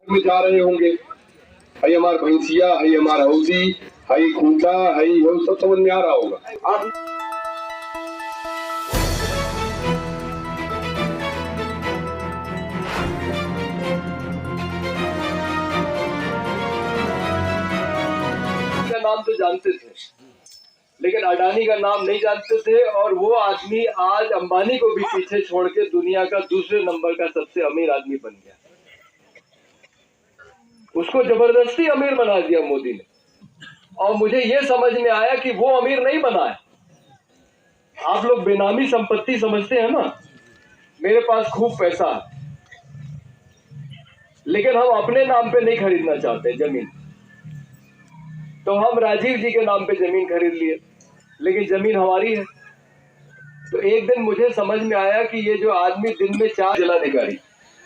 में जा रहे होंगे, हई हमार भैंसिया, हई हमार हौदी, हई खूंटा, हई वो सब समझ में आ रहा होगा आप। का नाम तो जानते थे, लेकिन अडानी का नाम नहीं जानते थे, और वो आदमी आज अंबानी को भी पीछे छोड़ के दुनिया का दूसरे नंबर का सबसे अमीर आदमी बन गया। उसको जबरदस्ती अमीर बना दिया मोदी ने, और मुझे ये समझ में आया कि वो अमीर नहीं बना है। आप लोग बेनामी संपत्ति समझते हैं ना, मेरे पास खूब पैसा है, लेकिन हम अपने नाम पे नहीं खरीदना चाहते जमीन, तो हम राजीव जी के नाम पे जमीन खरीद लिए, लेकिन जमीन हमारी है। तो एक दिन मुझे समझ में आया कि ये जो आदमी दिन में 4 जिलाधिकारी,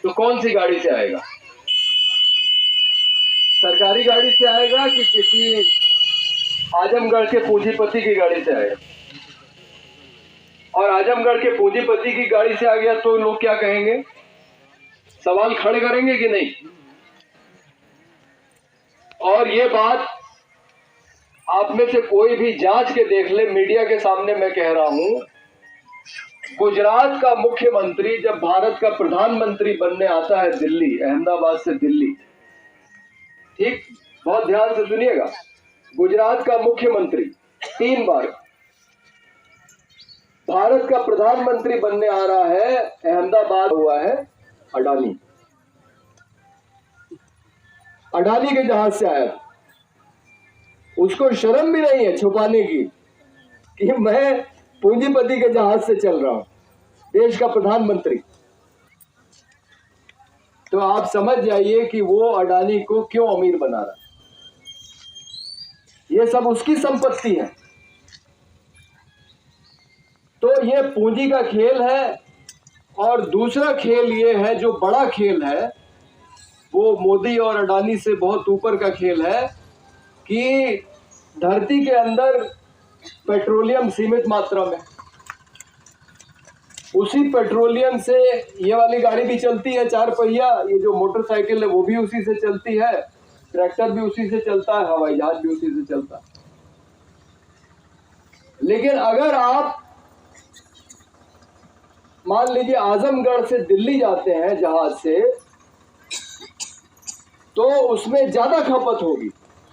तो कौन सी गाड़ी से आएगा? सरकारी गाड़ी से आएगा कि किसी आजमगढ़ के पूंजीपति की गाड़ी से आएगा? और आजमगढ़ के पूंजीपति की गाड़ी से आ गया तो लोग क्या कहेंगे? सवाल खड़े करेंगे कि नहीं? और ये बात आप में से कोई भी जांच के देख ले, मीडिया के सामने मैं कह रहा हूं, गुजरात का मुख्यमंत्री जब भारत का प्रधानमंत्री बनने आता है दिल्ली, अहमदाबाद से दिल्ली, ठीक, बहुत ध्यान से सुनिएगा, गुजरात का मुख्यमंत्री 3 बार भारत का प्रधानमंत्री बनने आ रहा है, अहमदाबाद हुआ है अडानी। अडानी के जहाज से आया, उसको शर्म भी नहीं है छुपाने की कि मैं पूंजीपति के जहाज से चल रहा हूं, देश का प्रधानमंत्री। तो आप समझ जाइए कि वो अडानी को क्यों अमीर बना रहा है। ये सब उसकी संपत्ति है। तो ये पूंजी का खेल है। और दूसरा खेल ये है, जो बड़ा खेल है, वो मोदी और अडानी से बहुत ऊपर का खेल है कि धरती के अंदर पेट्रोलियम सीमित मात्रा में, उसी पेट्रोलियम से ये वाली गाड़ी भी चलती है 4 पहिया, ये जो मोटरसाइकिल है वो भी उसी से चलती है, ट्रैक्टर भी उसी से चलता है, हवाई जहाज भी उसी से चलता है। लेकिन अगर आप मान लीजिए आजमगढ़ से दिल्ली जाते हैं जहाज से, तो उसमें ज्यादा खपत होगी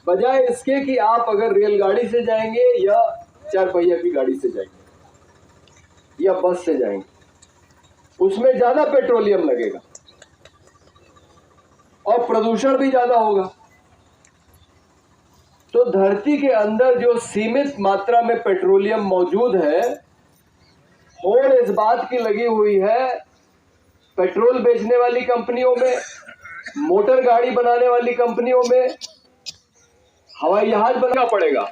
बजाय इसके कि आप अगर रेलगाड़ी से जाएंगे या 4 पहिया की गाड़ी से जाएंगे या बस से जाएंगे, उसमें ज्यादा पेट्रोलियम लगेगा और प्रदूषण भी ज्यादा होगा। तो धरती के अंदर जो सीमित मात्रा में पेट्रोलियम मौजूद है, होड़ इस बात की लगी हुई है, पेट्रोल बेचने वाली कंपनियों में, मोटर गाड़ी बनाने वाली कंपनियों में, हवाई जहाज बनना पड़ेगा।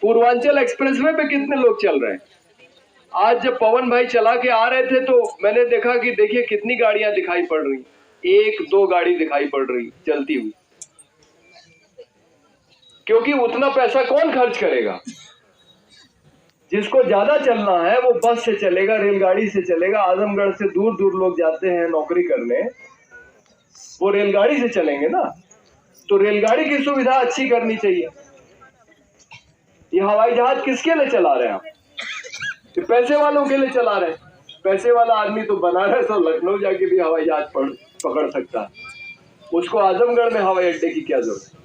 पूर्वांचल एक्सप्रेसवे पे कितने लोग चल रहे हैं? आज जब पवन भाई चला के आ रहे थे तो मैंने देखा कि देखिए कितनी गाड़ियां दिखाई पड़ रही, 1-2 गाड़ी दिखाई पड़ रही चलती हुई, क्योंकि उतना पैसा कौन खर्च करेगा? जिसको ज्यादा चलना है वो बस से चलेगा, रेलगाड़ी से चलेगा। आजमगढ़ से दूर दूर लोग जाते हैं नौकरी करने, वो रेलगाड़ी से चलेंगे ना। तो रेलगाड़ी की सुविधा अच्छी करनी चाहिए। ये हवाई जहाज किसके लिए चला रहे हैं आप? तो पैसे वालों के लिए चला रहे हैं। पैसे वाला आदमी तो बनारस और लखनऊ जाके भी हवाई जहाज पकड़ सकता है, उसको आजमगढ़ में हवाई अड्डे की क्या जरूरत है?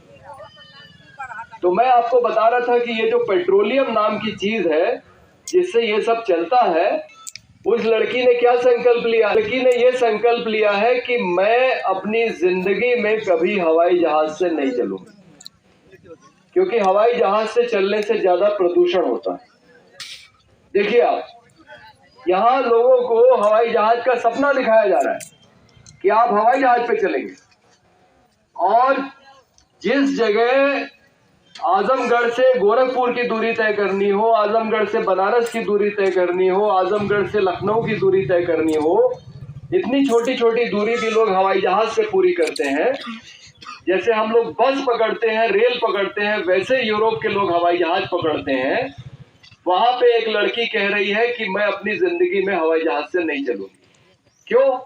तो मैं आपको बता रहा था कि ये जो पेट्रोलियम नाम की चीज है जिससे ये सब चलता है, उस लड़की ने क्या संकल्प लिया? लड़की ने ये संकल्प लिया है कि मैं अपनी जिंदगी में कभी हवाई जहाज से नहीं चलूंगा, क्योंकि हवाई जहाज से चलने से ज्यादा प्रदूषण होता है। देखिए आप, यहाँ लोगों को हवाई जहाज का सपना दिखाया जा रहा है कि आप हवाई जहाज पे चलेंगे, और जिस जगह आजमगढ़ से गोरखपुर की दूरी तय करनी हो, आजमगढ़ से बनारस की दूरी तय करनी हो, आजमगढ़ से लखनऊ की दूरी तय करनी हो, इतनी छोटी छोटी दूरी भी लोग हवाई जहाज से पूरी करते हैं। जैसे हम लोग बस पकड़ते हैं, रेल पकड़ते हैं, वैसे यूरोप के लोग हवाई जहाज पकड़ते हैं। वहां पे एक लड़की कह रही है कि मैं अपनी जिंदगी में हवाई जहाज से नहीं चलूंगी। क्यों?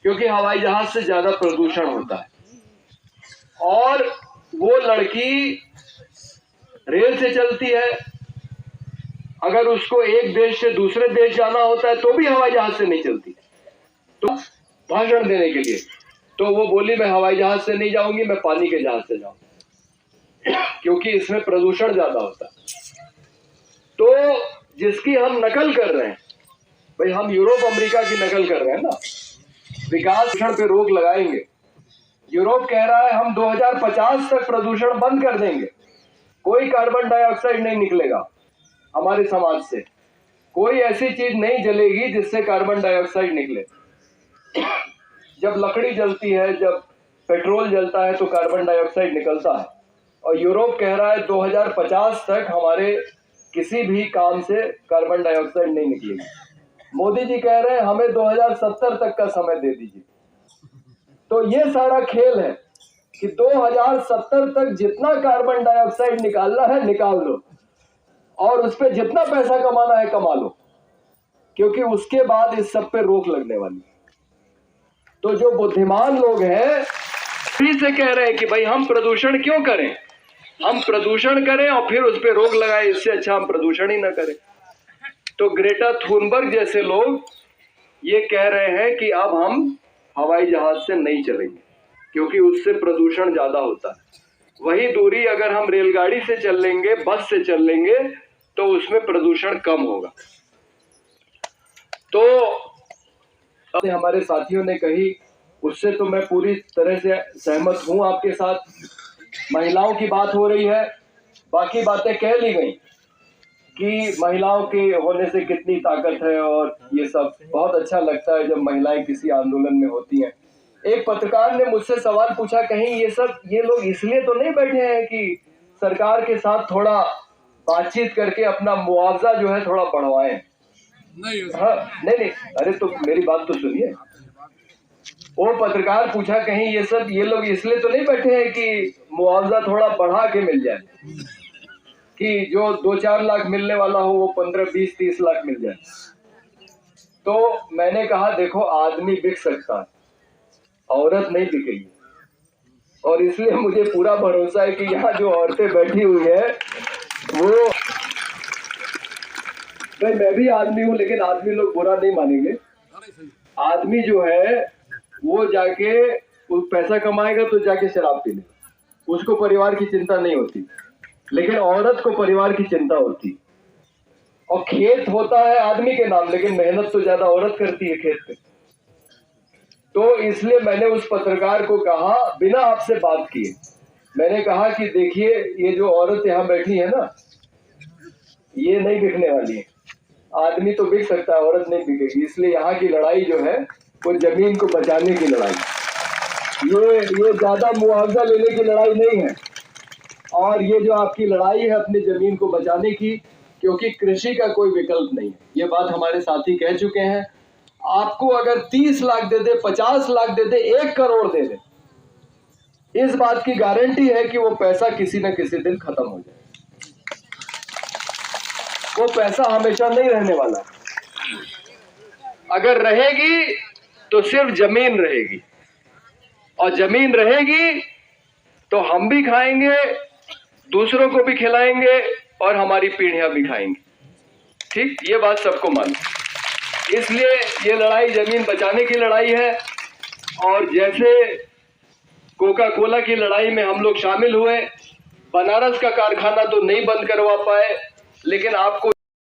क्योंकि हवाई जहाज से ज्यादा प्रदूषण होता है। और वो लड़की रेल से चलती है, अगर उसको एक देश से दूसरे देश जाना होता है तो भी हवाई जहाज से नहीं चलती। तो भाषण देने के लिए तो वो बोली मैं हवाई जहाज से नहीं जाऊंगी, मैं पानी के जहाज से जाऊंगी, क्योंकि इसमें प्रदूषण ज्यादा होता है। तो जिसकी हम नकल कर रहे हैं, भाई हम यूरोप अमेरिका की नकल कर रहे हैं ना, विकास पे रोक लगाएंगे। यूरोप कह रहा है हम 2050 तक प्रदूषण बंद कर देंगे, कोई कार्बन डाइऑक्साइड नहीं निकलेगा हमारे समाज से, कोई ऐसी चीज नहीं जलेगी जिससे कार्बन डाइऑक्साइड निकले। जब लकड़ी जलती है, जब पेट्रोल जलता है तो कार्बन डाइऑक्साइड निकलता है। और यूरोप कह रहा है 2050 तक हमारे किसी भी काम से कार्बन डाइऑक्साइड नहीं निकलेगी। मोदी जी कह रहे हैं हमें 2070 तक का समय दे दीजिए। तो ये सारा खेल है कि 2070 तक जितना कार्बन डाइऑक्साइड निकालना है निकाल दो, और उस पर जितना पैसा कमाना है कमा लो, क्योंकि उसके बाद इस सब पे रोक लगने वाली। तो जो बुद्धिमान लोग हैं फिर से कह रहे हैं कि भाई हम प्रदूषण क्यों करें, हम प्रदूषण करें और फिर उस पर रोक लगाए, इससे अच्छा हम प्रदूषण ही ना करें। तो ग्रेटा थुनबर्ग जैसे लोग ये कह रहे हैं कि अब हम हवाई जहाज से नहीं चलेंगे क्योंकि उससे प्रदूषण ज्यादा होता है। वही दूरी अगर हम रेलगाड़ी से चल लेंगे, बस से चल लेंगे, तो उसमें प्रदूषण कम होगा। तो हमारे साथियों ने कही, उससे तो मैं पूरी तरह से सहमत हूं आपके साथ। महिलाओं की बात हो रही है, बाकी बातें कह ली गई कि महिलाओं के होने से कितनी ताकत है, और ये सब बहुत अच्छा लगता है जब महिलाएं किसी आंदोलन में होती हैं। एक पत्रकार ने मुझसे सवाल पूछा, कहीं ये लोग इसलिए तो नहीं बैठे हैं कि सरकार के साथ थोड़ा बातचीत करके अपना मुआवजा जो है थोड़ा बढ़वाएं? हाँ, नहीं, अरे तो मेरी बात तो सुनिए। वो पत्रकार पूछा कहीं ये लोग इसलिए तो नहीं बैठे हैं कि मुआवजा थोड़ा बढ़ा के मिल जाए, कि जो 2-4 लाख मिलने वाला हो वो 15, 20, 30 लाख मिल जाए। तो मैंने कहा देखो, आदमी बिक सकता है, औरत नहीं बिकेगी। और इसलिए मुझे पूरा भरोसा है कि यहाँ जो औरतें बैठी हुई है वो, भाई मैं भी आदमी हूँ लेकिन आदमी लोग बुरा नहीं मानेंगे। आदमी जो है वो जाके वो पैसा कमाएगा तो जाके शराब पी लेगा, उसको परिवार की चिंता नहीं होती। लेकिन औरत को परिवार की चिंता होती। और खेत होता है आदमी के नाम, लेकिन मेहनत तो ज्यादा औरत करती है खेत पे। तो इसलिए मैंने उस पत्रकार को कहा, बिना आपसे बात किए, मैंने कहा कि देखिए ये जो औरत यहाँ बैठी है ना, ये नहीं बिकने वाली है। आदमी तो बिक सकता है, औरत नहीं बिकेगी। इसलिए यहाँ की लड़ाई जो है वो जमीन को बचाने की लड़ाई, ये ज्यादा मुआवजा लेने की लड़ाई नहीं है। और ये जो आपकी लड़ाई है अपनी जमीन को बचाने की, क्योंकि कृषि का कोई विकल्प नहीं है। ये बात हमारे साथी कह चुके हैं। आपको अगर 30 लाख दे दे, 50 लाख दे दे, 1 करोड़ दे दे, इस बात की गारंटी है कि वो पैसा किसी न किसी दिन खत्म हो जाए। वो पैसा हमेशा नहीं रहने वाला। अगर रहेगी तो सिर्फ जमीन रहेगी, और जमीन रहेगी तो हम भी खाएंगे, दूसरों को भी खिलाएंगे, और हमारी पीढ़ियां भी खाएंगी। ठीक, ये बात सबको मालूम। इसलिए ये लड़ाई जमीन बचाने की लड़ाई है। और जैसे कोका कोला की लड़ाई में हम लोग शामिल हुए, बनारस का कारखाना तो नहीं बंद करवा पाए, लेकिन आपको